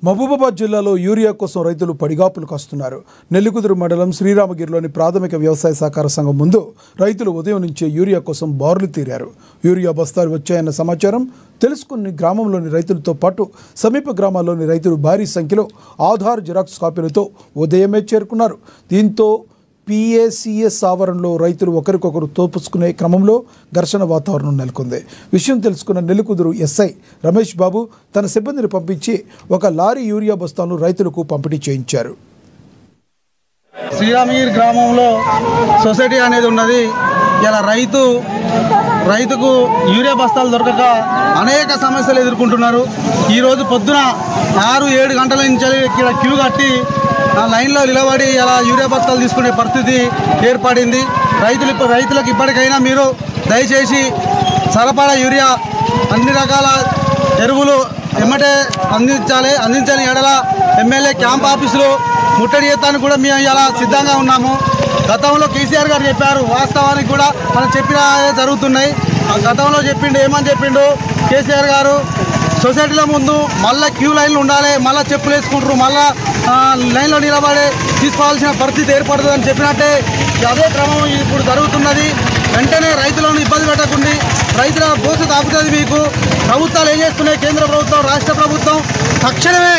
మహబూబాబాద్ జిల్లాలో యూరియా కోసం రైతులు పడిగాపులు కాస్తున్నారు. నెల్లికుదురు మండలం శ్రీరామగిరిలోని ప్రాథమిక వ్యవసాయ సహకార సంఘం ముందు రైతులు ఉదయం నుంచే యూరియా కోసం బారులు తీరారు. యూరియా బస్తాలు వచ్చాయన్న సమాచారం తెలుసుకుని గ్రామంలోని రైతులతో పాటు సమీప గ్రామాల్లోని రైతులు భారీ సంఖ్యలో ఆధార్ జిరాక్స్ కాపీలతో ఉదయమే చేరుకున్నారు. దీంతో PACS ఆవరణలో రైతులు ఒకరికొకరు తోపుసుకునే క్రమంలో ఘర్షణ వాతావరణం నెలకొంది. విషయం తెలుసుకున్న నెల్లికుదురు SI రమేష్ బాబు తన సిబ్బందిని పంపించి ఒక లారీ యూరియా బస్తాలను రైతులకు పంపిణీ చేయించారు. శ్రీరామగిరి గ్రామంలో సొసైటీ అనేది ఉన్నది. ఇలా రైతుకు యూరియా బస్తాలు దొరకక అనేక సమస్యలు ఎదుర్కొంటున్నారు. ఈరోజు పొద్దున 6-7 గంటల నుంచి ఇక్కడ క్యూ కట్టి లైన్లో నిలబడి ఇలా యూరియా బస్తాలు తీసుకునే పరిస్థితి ఏర్పడింది. రైతులకు ఇప్పటికైనా మీరు దయచేసి సరఫరా యూరియా అన్ని రకాల ఎరువులు ఎమ్మటే అందించాలి ఎడల ఎమ్మెల్యే క్యాంప్ ఆఫీసులో ముట్టడి చేస్తానికి కూడా మేము ఇలా సిద్ధంగా ఉన్నాము. గతంలో కేసీఆర్ గారు చెప్పారు, వాస్తవానికి కూడా మనం చెప్పిన జరుగుతున్నాయి. గతంలో ఏమని చెప్పిండు కేసీఆర్ గారు, సొసైటీల ముందు మళ్ళీ క్యూ లైన్లు ఉండాలి, మళ్ళీ చెప్పులు వేసుకుంటారు, మళ్ళీ లైన్లో నిలబడి తీసుకోవాల్సిన పరిస్థితి ఏర్పడుతుందని చెప్పినట్టే అదే క్రమం ఇప్పుడు జరుగుతున్నది. వెంటనే రైతులను ఇబ్బంది పెట్టకుండా రైతుల భవిష్యత్తు ఆపుతుంది. మీకు ప్రభుత్వాలు ఏం చేస్తున్నాయి, కేంద్ర ప్రభుత్వం రాష్ట్ర ప్రభుత్వం తక్షణమే